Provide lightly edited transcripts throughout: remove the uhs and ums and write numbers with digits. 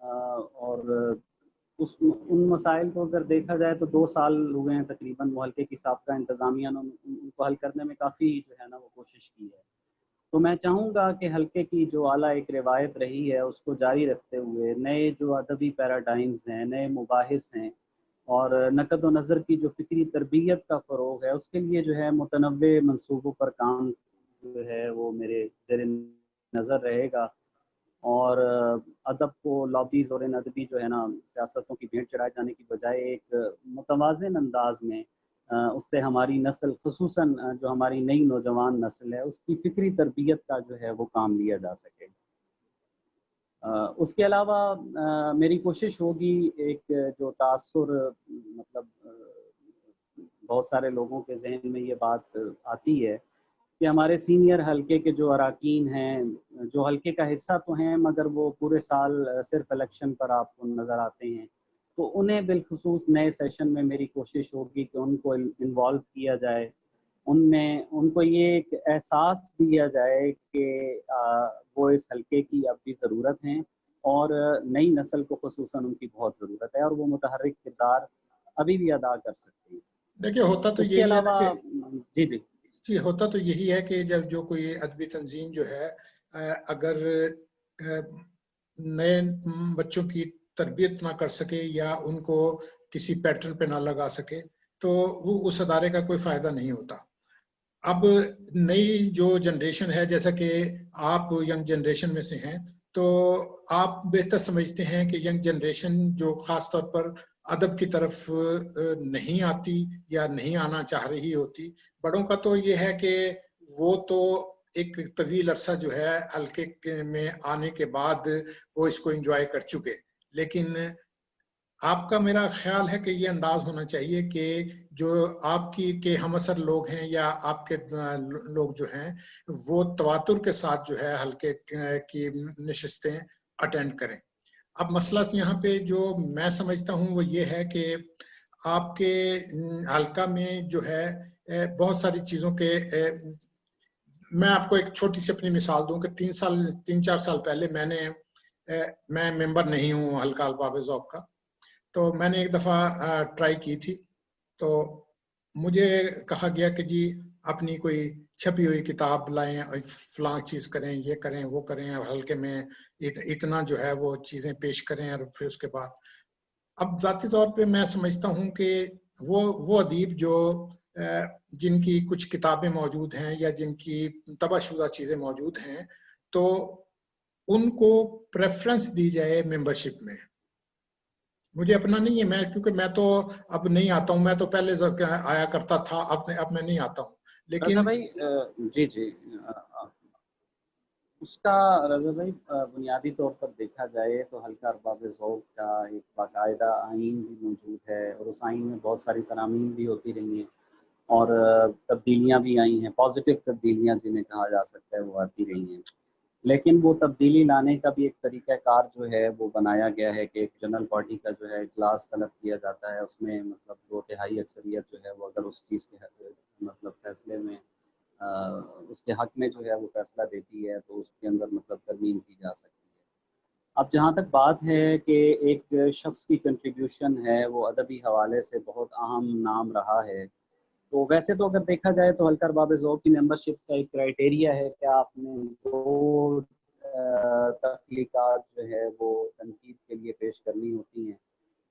اور ان مسائل کو اگر دیکھا جائے تو 2 سال ہوئے ہیں تقریباً وہ حلقے کی سابقہ انتظامیہ نے ان کو حل کرنے میں کافی جو ہے نا وہ کوشش کی ہے. تو میں چاہوں گا کہ حلقے کی جو اعلیٰ ایک روایت رہی ہے اس کو جاری رکھتے ہوئے نئے جو ادبی پیراڈائمز ہیں، نئے مباحث ہیں اور نقد و نظر کی جو فکری تربیت کا فروغ ہے، اس کے لیے جو ہے متنوع منصوبوں پر کام جو ہے وہ میرے زیر نظر رہے گا. اور ادب کو لابیز اور ان ادبی جو ہے نا سیاستوں کی بھیٹ چڑھائے جانے کی بجائے ایک متوازن انداز میں اس سے ہماری نسل، خصوصاً جو ہماری نئی نوجوان نسل ہے، اس کی فکری تربیت کا جو ہے وہ کام لیا جا سکے. اس کے علاوہ میری کوشش ہوگی ایک جو تاثر مطلب بہت سارے لوگوں کے ذہن میں یہ بات آتی ہے کہ ہمارے سینئر حلقے کے جو اراکین ہیں، جو حلقے کا حصہ تو ہیں مگر وہ پورے سال صرف الیکشن پر آپ کو نظر آتے ہیں، تو انہیں بالخصوص نئے سیشن میں میری کوشش ہوگی کہ ان کو انوالو کیا جائے، ان کو یہ ایک احساس دیا جائے کہ وہ اس حلقے کی اب بھی ضرورت ہیں اور نئی نسل کو خصوصاً ان کی بہت ضرورت ہے اور وہ متحرک کردار ابھی بھی ادا کر سکتی ہے. دیکھیے ہوتا تو اس کے یہی ہے نا علاوہ کہ جی ہوتا تو یہی ہے کہ جب جو کوئی ادبی تنظیم جو ہے اگر نئے بچوں کی تربیت نہ کر سکے یا ان کو کسی پیٹرن پہ نہ لگا سکے تو وہ اس ادارے کا کوئی فائدہ نہیں ہوتا. اب نئی جو جنریشن ہے، جیسا کہ آپ ینگ جنریشن میں سے ہیں، تو آپ بہتر سمجھتے ہیں کہ ینگ جنریشن جو خاص طور پر ادب کی طرف نہیں آتی یا نہیں آنا چاہ رہی ہوتی، بڑوں کا تو یہ ہے کہ وہ تو ایک طویل عرصہ جو ہے حلقے میں آنے کے بعد وہ اس کو انجوائے کر چکے. لیکن آپ کا میرا خیال ہے کہ یہ انداز ہونا چاہیے کہ جو آپ کی کے ہم اثر لوگ ہیں یا آپ کے لوگ جو ہیں وہ تواتر کے ساتھ جو ہے حلقے کی نشستیں اٹینڈ کریں. اب مسئلہ یہاں پہ جو میں سمجھتا ہوں وہ یہ ہے کہ آپ کے حلقہ میں جو ہے بہت ساری چیزوں کے میں آپ کو ایک چھوٹی سی اپنی مثال دوں کہ 3-4 سال پہلے میں ممبر نہیں ہوں حلقہ الباب ذوق کا، تو میں نے ایک دفعہ ٹرائی کی تھی. تو مجھے کہا گیا کہ جی اپنی کوئی چھپی ہوئی کتاب لائیں، فلاں چیز کریں، یہ کریں، وہ کریں، حلقے میں اتنا جو ہے وہ چیزیں پیش کریں. اور پھر اس کے بعد اب ذاتی طور پہ میں سمجھتا ہوں کہ وہ ادیب جو جن کی کچھ کتابیں موجود ہیں یا جن کی طبع شدہ چیزیں موجود ہیں، تو ان کو پریفرنس دی جائے ممبرشپ میں. مجھے اپنا نہیں ہے، کیونکہ میں تو اب نہیں آتا ہوں، میں تو پہلے آیا کرتا تھا، اب میں نہیں آتا ہوں. لیکن بھائی جی اس کا رضا بھائی بنیادی طور پر دیکھا جائے تو حلقہ ارباب ذوق کا ایک باقاعدہ آئین بھی موجود ہے اور اس آئین میں بہت ساری ترامیم بھی ہوتی رہی ہیں اور تبدیلیاں بھی آئی ہیں، پازیٹیو تبدیلیاں جنہیں کہا جا سکتا ہے وہ آتی رہی ہیں. لیکن وہ تبدیلی لانے کا بھی ایک طریقہ کار جو ہے وہ بنایا گیا ہے کہ ایک جنرل پارٹی کا جو ہے اجلاس طلب کیا جاتا ہے، اس میں مطلب 2/3 اکثریت جو ہے وہ اگر اس چیز کے مطلب فیصلے میں اس کے حق میں جو ہے وہ فیصلہ دیتی ہے تو اس کے اندر مطلب ترمیم کی جا سکتی ہے. اب جہاں تک بات ہے کہ ایک شخص کی کنٹریبیوشن ہے وہ ادبی حوالے سے بہت اہم نام رہا ہے، تو ویسے تو اگر دیکھا جائے تو حلقہ ارباب ذوق کی ممبرشپ کا ایک کرائیٹیریا ہے کہ آپ نے 2 تخلیقات جو ہے وہ تنقید کے لیے پیش کرنی ہوتی ہیں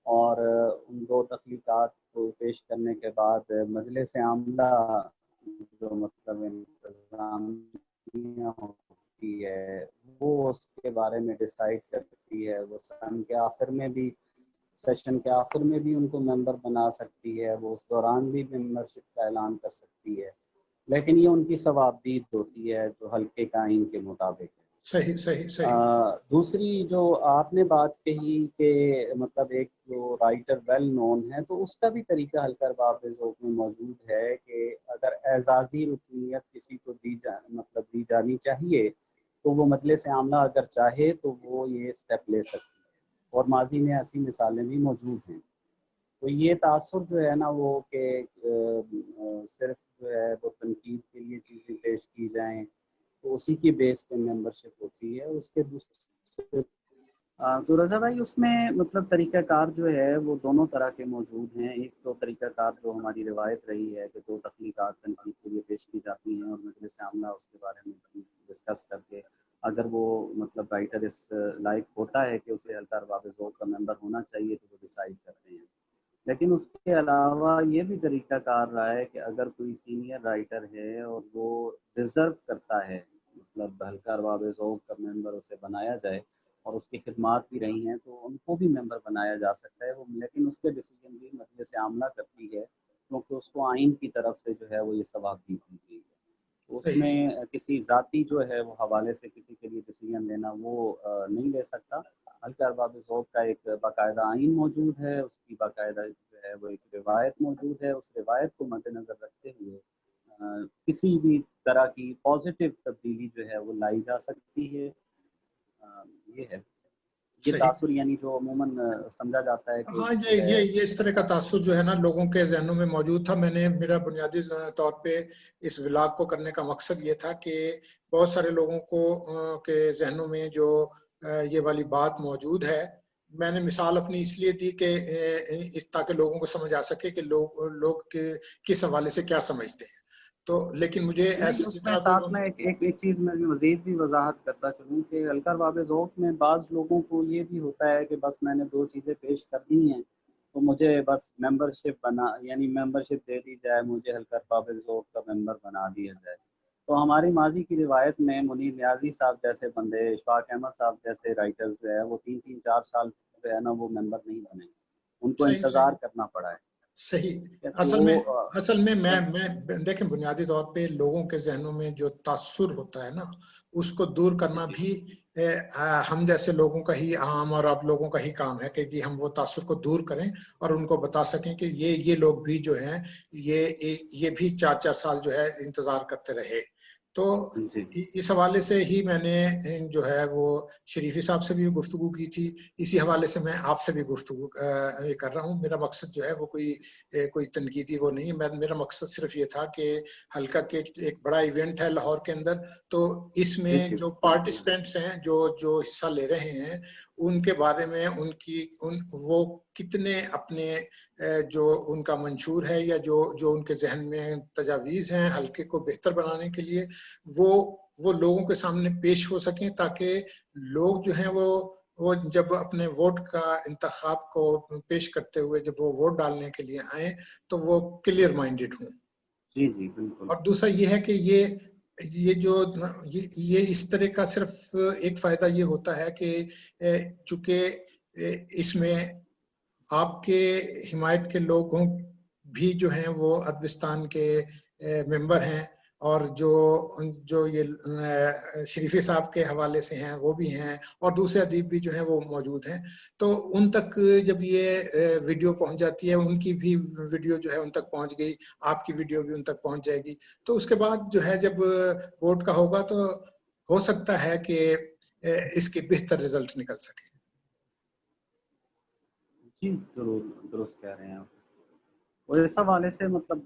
اور ان 2 تخلیقات کو پیش کرنے کے بعد مجلس عاملہ جو مطلب انتظامیہ ہوتی ہے وہ اس کے بارے میں ڈیسائیڈ کرتی ہے. وہ سیشن کے آخر میں بھی ان کو ممبر بنا سکتی ہے، وہ اس دوران بھی ممبرشپ کا اعلان کر سکتی ہے، لیکن یہ ان کی ثوابدید ہوتی ہے جو حلقے کا آئین کے مطابق ہے. صحیح. دوسری جو آپ نے بات کہی کہ مطلب ایک جو رائٹر ویل نون ہے تو اس کا بھی طریقہ حلقہ ارباب ذوق میں موجود ہے کہ اگر اعزازی رکنیت کسی کو دی جانی چاہیے تو وہ مجلس عاملہ اگر چاہے تو وہ یہ اسٹیپ لے سکتی ہے اور ماضی میں ایسی مثالیں بھی موجود ہیں. تو یہ تاثر جو ہے نا وہ کہ صرف جو ہے وہ تنقید کے لیے چیزیں پیش کی جائیں تو اسی کی بیس پہ ممبرشپ ہوتی ہے. اس کے دوسرے تو رضا بھائی اس میں مطلب طریقہ کار جو ہے وہ دونوں طرح کے موجود ہیں. ایک تو طریقہ کار جو ہماری روایت رہی ہے کہ 2 تخلیقات تنقید کے لیے پیش کی جاتی ہیں اور مجلس عاملہ اس کے بارے میں ڈسکس کر کے اگر وہ مطلب رائٹر اس لائق ہوتا ہے کہ اسے حلقہ ارباب ذوق کا ممبر ہونا چاہیے تو وہ ڈیسائیڈ کرتے ہیں. لیکن اس کے علاوہ یہ بھی طریقہ کار رہا ہے کہ اگر کوئی سینئر رائٹر ہے اور وہ ڈیزرو کرتا ہے مطلب حلقہ ارباب ذوق کا ممبر اسے بنایا جائے اور اس کی خدمات بھی رہی ہیں تو ان کو بھی ممبر بنایا جا سکتا ہے. وہ لیکن اس کے ڈیسیجن بھی مجلس عاملہ کرتی ہے کیونکہ اس کو آئین کی طرف سے جو ہے وہ یہ ثواب دی گئی ہے. تو اس صحیح. میں کسی ذاتی جو ہے وہ حوالے سے کسی کے لیے ڈیسیجن لینا وہ نہیں لے سکتا. حلقہ ارباب ذوق کا ایک باقاعدہ آئین موجود ہے, اس کی باقاعدہ جو ہے وہ ایک روایت موجود ہے. اس روایت کو مد نظر رکھتے ہوئے کسی بھی طرح کی پازیٹیو تبدیلی جو ہے وہ لائی جا سکتی ہے. یہ ہے یہ صحیح. تاثر یعنی جو عموماً سمجھا جاتا ہے کہ ہاں جو ہے یہ اس طرح کا تاثر جو ہے نا لوگوں کے ذہنوں میں موجود تھا. میرا بنیادی طور پہ اس ولاگ کو کرنے کا مقصد یہ تھا کہ بہت سارے لوگوں کو کے ذہنوں میں جو یہ والی بات موجود ہے, میں نے مثال اپنی اس لیے دی کہ تاکہ لوگوں کو سمجھ آ سکے کہ لوگ کس حوالے سے کیا سمجھتے ہیں. تو لیکن مجھے ایسا اس جس میں طرح ساتھ میں ایک چیز میں مزید بھی وضاحت کرتا چلوں کہ حلقہ ارباب ذوق میں بعض لوگوں کو یہ بھی ہوتا ہے کہ بس میں نے 2 چیزیں پیش کر دی ہیں تو مجھے بس ممبرشپ یعنی ممبرشپ دے دی جائے, مجھے حلقہ ارباب ذوق کا ممبر بنا دیا جائے. تو ہماری ماضی کی روایت میں منیر نیازی صاحب جیسے بندے, اشفاق احمد صاحب جیسے رائٹرز جو ہے وہ 3-4 سال جو ہے نا وہ ممبر نہیں بنے, ان کو صحیح انتظار کرنا پڑا ہے. صحیح. تو اصل میں دیکھیں بنیادی طور پہ لوگوں کے ذہنوں میں جو تاثر ہوتا ہے نا اس کو دور کرنا بھی ہم جیسے لوگوں کا ہی عام اور آپ لوگوں کا ہی کام ہے کہ جی ہم وہ تاثر کو دور کریں اور ان کو بتا سکیں کہ یہ لوگ بھی جو ہیں یہ بھی 4 سال جو ہے انتظار کرتے رہے. تو اس حوالے سے ہی میں نے جو ہے وہ شریفی صاحب سے بھی گفتگو کی تھی, اسی حوالے سے میں آپ سے بھی گفتگو کر رہا ہوں. میرا مقصد جو ہے وہ کوئی تنقیدی وہ نہیں, میرا مقصد صرف یہ تھا کہ حلقہ کے ایک بڑا ایونٹ ہے لاہور کے اندر, تو اس میں جو پارٹیسپینٹس ہیں جو حصہ لے رہے ہیں ان کے بارے میں وہ کتنے اپنے جو ان کا منشور ہے یا جو ان کے ذہن میں تجاویز ہیں حلقے کو بہتر بنانے کے لیے وہ لوگوں کے سامنے پیش ہو سکیں, تاکہ لوگ جو ہیں وہ جب اپنے ووٹ کا انتخاب کو پیش کرتے ہوئے جب وہ ووٹ ڈالنے کے لیے آئیں تو وہ کلیئر مائنڈڈ ہوں. جی بالکل. اور دوسرا یہ ہے کہ یہ اس طرح کا صرف ایک فائدہ یہ ہوتا ہے کہ چونکہ اس میں آپ کے حمایت کے لوگوں بھی جو ہیں وہ ادبستان کے ممبر ہیں اور جو یہ شریفی صاحب کے حوالے سے ہیں وہ بھی ہیں اور دوسرے ادیب بھی جو ہیں وہ موجود ہیں. تو ان تک جب یہ ویڈیو پہنچ جاتی ہے, ان کی بھی ویڈیو جو ہے ان تک پہنچ گئی, آپ کی ویڈیو بھی ان تک پہنچ جائے گی, تو اس کے بعد جو ہے جب ووٹ کا ہوگا تو ہو سکتا ہے کہ اس کے بہتر رزلٹ نکل سکے. جی ضرور درست کہہ رہے ہیں آپ. اور اس حوالے سے مطلب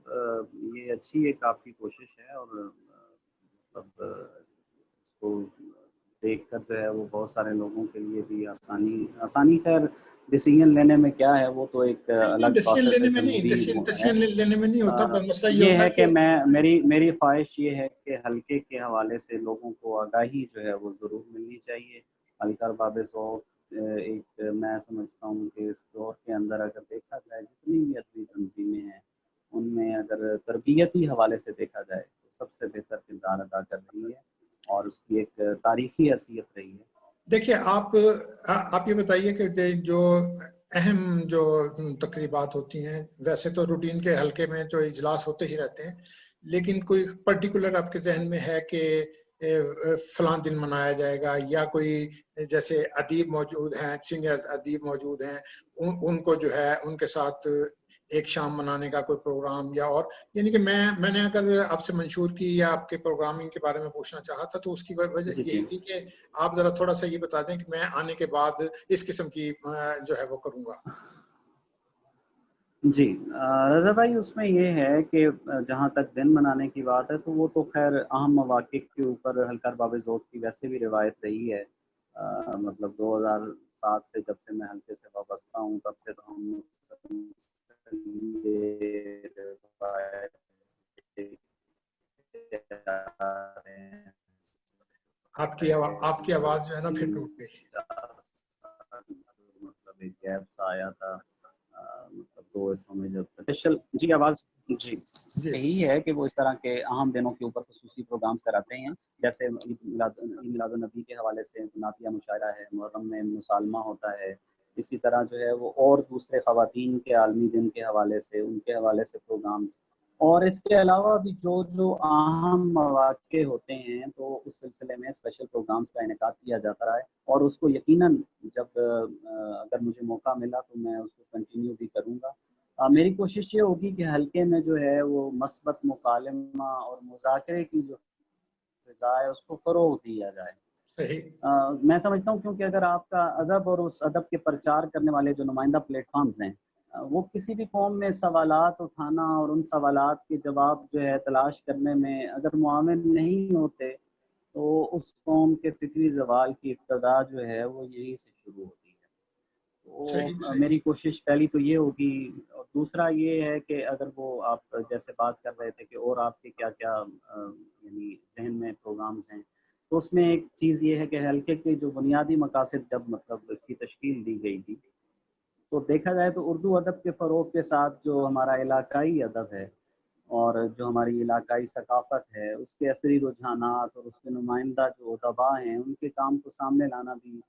یہ اچھی ایک آپ کی کوشش ہے اور مطلب اس کو دیکھ کر جو ہے وہ بہت سارے لوگوں کے لیے بھی آسانی خیر ڈیسیجن لینے میں کیا ہے وہ تو ایک الگ پروسیس ہے, جمہوری لینے میں نہیں ہوتا. مسئلہ یہ ہے کہ میری خواہش یہ ہے کہ حلقے کے حوالے سے لوگوں کو آگاہی جو ہے وہ ضرور ملنی چاہیے. حلقہ ارباب ذوق ایک میں سمجھتا ہوں کہ اس دور کے اندر اگر دیکھا جائے جتنی بھی ادبی تنظیمیں ہیں ان میں اگر تربیتی حوالے سے دیکھا جائے تو سب سے بہتر کردار ادا کر رہی ہے اور اس کی ایک تاریخی حیثیت رہی ہے. دیکھیے آپ یہ بتائیے کہ جو اہم جو تقریبات ہوتی ہیں, ویسے تو روٹین کے حلقے میں جو اجلاس ہوتے ہی رہتے ہیں, لیکن کوئی پرٹیکولر آپ کے ذہن میں ہے کہ فلاں دن منایا جائے گا, یا کوئی جیسے ادیب موجود ہیں, سینئر ادیب موجود ہیں, ان کو جو ہے ان کے ساتھ ایک شام منانے کا کوئی پروگرام, یا اور یعنی کہ میں نے اگر آپ سے منشور کی یا آپ کے پروگرامنگ کے بارے میں پوچھنا چاہا تھا تو اس کی وجہ یہی تھی کہ آپ ذرا تھوڑا سا یہ بتا دیں کہ میں آنے کے بعد اس قسم کی جو ہے وہ کروں گا. جی رضا بھائی, اس میں یہ ہے کہ جہاں تک دن منانے کی بات ہے تو وہ تو خیر اہم مواقع کے اوپر حلقہ ارباب ذوق کی ویسے بھی روایت رہی ہے مطلب 2007 سے جب سے میں حلقے سے وابستہ ہوں تب سے تو ہم آپ کی آواز جو ہے نا پھر ٹوٹ گئی. مطلب ایک گیپ سا آیا تھا مطلب 2 حصوں میں جب اسپیشل جی آواز جی یہی ہے کہ وہ اس طرح کے اہم دنوں کے اوپر خصوصی پروگرامز کراتے ہیں جیسے عید میلاد النبی کے حوالے سے نعتیہ مشاعرہ ہے, محرم میں مسالمہ ہوتا ہے, اسی طرح جو ہے وہ اور دوسرے خواتین کے عالمی دن کے حوالے سے ان کے حوالے سے پروگرامز, اور اس کے علاوہ بھی جو اہم مواقع ہوتے ہیں تو اس سلسلے میں اسپیشل پروگرامز کا انعقاد کیا جاتا رہا ہے, اور اس کو یقیناً جب اگر مجھے موقع ملا تو میں اس کو کنٹینیو بھی کروں گا. میری کوشش یہ ہوگی کہ حلقے میں جو ہے وہ مثبت مکالمہ اور مذاکرے کی جو فضا ہے اس کو فروغ دیا جائے. میں سمجھتا ہوں کیونکہ اگر آپ کا ادب اور اس ادب کے پرچار کرنے والے جو نمائندہ پلیٹ فارمز ہیں وہ کسی بھی قوم میں سوالات اٹھانا اور ان سوالات کے جواب جو ہے تلاش کرنے میں اگر معاون نہیں ہوتے تو اس قوم کے فکری زوال کی ابتدا جو ہے وہ یہی سے شروع ہوتی ہے. تو میری کوشش پہلی تو یہ ہوگی, اور دوسرا یہ ہے کہ اگر وہ آپ جیسے بات کر رہے تھے کہ اور آپ کے کیا کیا یعنی ذہن میں پروگرامز ہیں, تو اس میں ایک چیز یہ ہے کہ حلقے کے جو بنیادی مقاصد جب مطلب اس کی تشکیل دی گئی تھی تو دیکھا جائے تو اردو ادب کے فروغ کے ساتھ جو ہمارا علاقائی ادب ہے اور جو ہماری علاقائی ثقافت ہے اس کے عصری رجحانات اور اس کے نمائندہ جو ادباء ہیں ان کے کام کو سامنے لانا بھی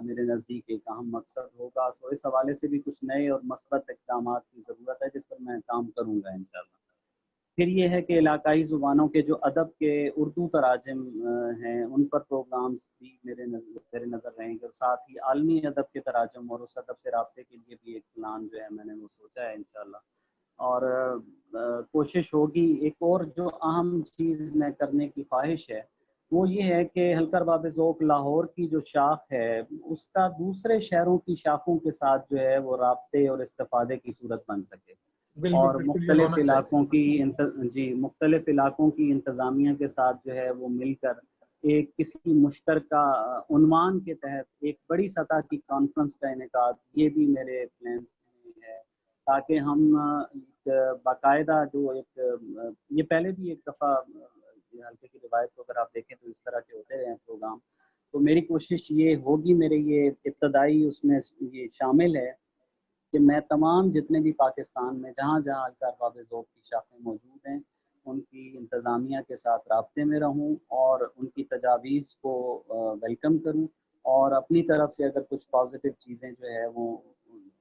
میرے نزدیک ایک اہم مقصد ہوگا. سو اس حوالے سے بھی کچھ نئے اور مثبت اقدامات کی ضرورت ہے جس پر میں کام کروں گا انشاءاللہ. پھر یہ ہے کہ علاقائی زبانوں کے جو ادب کے اردو تراجم ہیں ان پر پروگرامز بھی میرے نظر رہیں گے, اور ساتھ ہی عالمی ادب کے تراجم اور اس ادب سے رابطے کے لیے بھی ایک پلان جو ہے میں نے وہ سوچا ہے انشاءاللہ. اور کوشش ہوگی ایک اور جو اہم چیز میں کرنے کی خواہش ہے وہ یہ ہے کہ حلقہ ارباب ذوق لاہور کی جو شاخ ہے اس کا دوسرے شہروں کی شاخوں کے ساتھ جو ہے وہ رابطے اور استفادے کی صورت بن سکے, اور مختلف علاقوں کی انتظامیہ کے ساتھ جو ہے وہ مل کر ایک کسی مشترکہ عنوان کے تحت ایک بڑی سطح کی کانفرنس کا انعقاد, یہ بھی میرے پلانز میں ہے تاکہ ہم باقاعدہ جو ایک یہ پہلے بھی ایک دفعہ حلقے کی روایت کو اگر آپ دیکھیں تو اس طرح کے ہوتے رہے ہیں پروگرام. تو میری کوشش یہ ہوگی, میرے یہ ابتدائی اس میں یہ شامل ہے کہ میں تمام جتنے بھی پاکستان میں جہاں جہاں حلقہ ارباب ذوق کی شاخیں موجود ہیں ان کی انتظامیہ کے ساتھ رابطے میں رہوں اور ان کی تجاویز کو ویلکم کروں, اور اپنی طرف سے اگر کچھ پازیٹیو چیزیں جو ہے وہ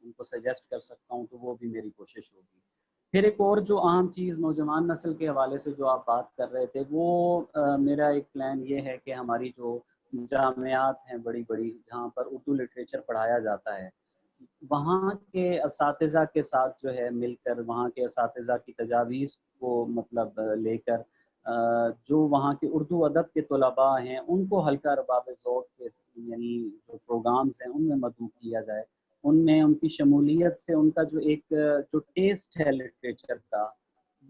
ان کو سجیسٹ کر سکتا ہوں تو وہ بھی میری کوشش ہوگی. پھر ایک اور جو اہم چیز نوجوان نسل کے حوالے سے جو آپ بات کر رہے تھے وہ میرا ایک پلان یہ ہے کہ ہماری جو جامعات ہیں بڑی بڑی جہاں پر اردو لٹریچر پڑھایا جاتا ہے وہاں کے اساتذہ کے ساتھ جو ہے مل کر وہاں کے اساتذہ کی تجاویز کو مطلب لے کر جو وہاں کے اردو ادب کے طلباء ہیں ان کو حلقہ ارباب ذوق کے یعنی جو پروگرامز ہیں ان میں مدعو کیا جائے, ان میں ان کی شمولیت سے ان کا جو ایک جو ٹیسٹ ہے لٹریچر کا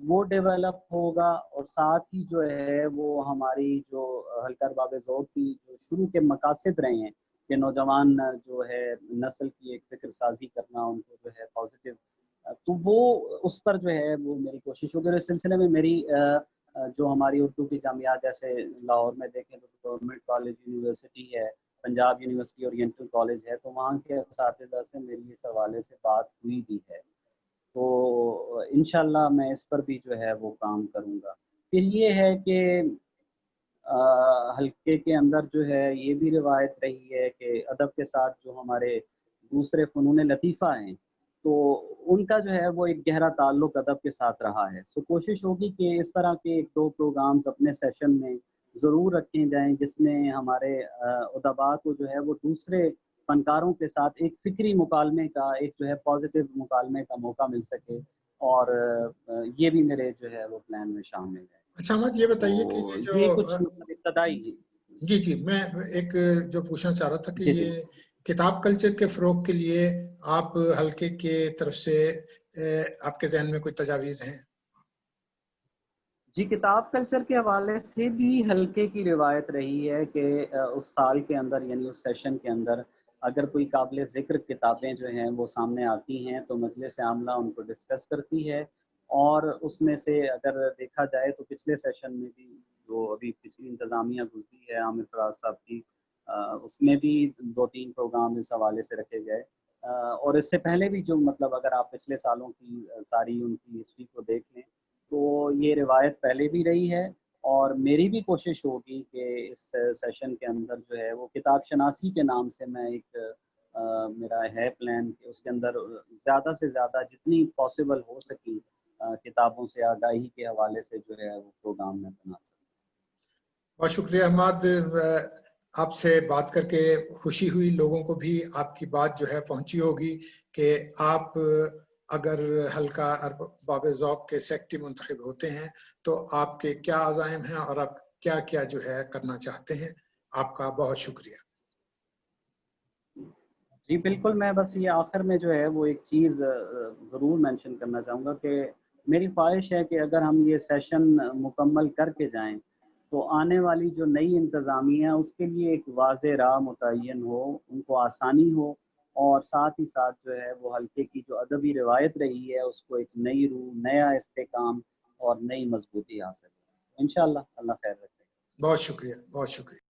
وہ ڈیولپ ہوگا, اور ساتھ ہی جو ہے وہ ہماری جو حلقہ ارباب ذوق کی جو شروع کے مقاصد رہے ہیں کہ نوجوان جو ہے نسل کی ایک فکر سازی کرنا ان کو جو ہے پازیٹیو, تو وہ اس پر جو ہے وہ میری کوشش ہوگی. اس سلسلے میں میری جو ہماری اردو کی جامعات جیسے لاہور میں دیکھیں تو گورنمنٹ کالج یونیورسٹی ہے, پنجاب یونیورسٹی اورینٹل کالج ہے, تو وہاں کے اساتذہ سے میری اس حوالے سے بات ہوئی بھی ہے, تو انشاءاللہ میں اس پر بھی جو ہے وہ کام کروں گا. پھر یہ ہے کہ حلقے کے اندر جو ہے یہ بھی روایت رہی ہے کہ ادب کے ساتھ جو ہمارے دوسرے فنون لطیفہ ہیں تو ان کا جو ہے وہ ایک گہرا تعلق ادب کے ساتھ رہا ہے. سو کوشش ہوگی کہ اس طرح کے 1-2 پروگرامز اپنے سیشن میں ضرور رکھے جائیں جس میں ہمارے ادباء کو جو ہے وہ دوسرے فنکاروں کے ساتھ ایک فکری مکالمے کا ایک جو ہے پازیٹیو مکالمے کا موقع مل سکے, اور یہ بھی میرے جو ہے وہ پلان میں شامل ہے. اچھا احمد یہ بتائیے کہ یہ کچھ ابتدائی جی میں ایک جو پوچھنا چاہ رہا تھا کہ یہ کتاب کلچر کے فروغ کے لیے آپ حلقے کے طرف سے آپ کے ذہن میں کوئی تجاویز ہیں؟ جی کتاب کلچر کے حوالے سے بھی حلقے کی روایت رہی ہے کہ اس سال کے اندر یعنی اس سیشن کے اندر اگر کوئی قابل ذکر کتابیں جو ہیں وہ سامنے آتی ہیں تو مجلس عاملہ ان کو ڈسکس کرتی ہے، اور اس میں سے اگر دیکھا جائے تو پچھلے سیشن میں بھی جو ابھی پچھلی انتظامیہ گزری ہے عامر فراز صاحب کی، اس میں بھی 2-3 پروگرام اس حوالے سے رکھے گئے، اور اس سے پہلے بھی جو مطلب اگر آپ پچھلے سالوں کی ساری ان کی ہسٹری کو دیکھ لیں تو یہ روایت پہلے بھی رہی ہے، اور میری بھی کوشش ہوگی کہ اس سیشن کے اندر جو ہے وہ کتاب شناسی کے نام سے میں ایک میرا ہے پلان کہ اس کے اندر زیادہ سے زیادہ جتنی پاسبل ہو سکی کتابوں سے آگاہی کے حوالے سے جو ہے وہ پروگرام میں بنا سکوں۔ بہت شکریہ احمد، آپ سے بات کر کے خوشی ہوئی، لوگوں کو بھی آپ کی بات جو ہے پہنچی ہوگی کہ آپ اگر حلقہ ارباب ذوق کے سیکٹری منتخب ہوتے ہیں تو آپ کے کیا عزائم ہیں اور آپ کیا کیا جو ہے کرنا چاہتے ہیں۔ آپ کا بہت شکریہ۔ جی بالکل، میں بس یہ آخر میں جو ہے وہ ایک چیز ضرور مینشن کرنا چاہوں گا کہ میری خواہش ہے کہ اگر ہم یہ سیشن مکمل کر کے جائیں تو آنے والی جو نئی انتظامیہ ہے اس کے لیے ایک واضح راہ متعین ہو، ان کو آسانی ہو، اور ساتھ ہی ساتھ جو ہے وہ حلقے کی جو ادبی روایت رہی ہے اس کو ایک نئی روح، نیا استحکام اور نئی مضبوطی حاصل ہو۔ انشاءاللہ، اللہ خیر رکھے۔ بہت شکریہ، بہت شکریہ۔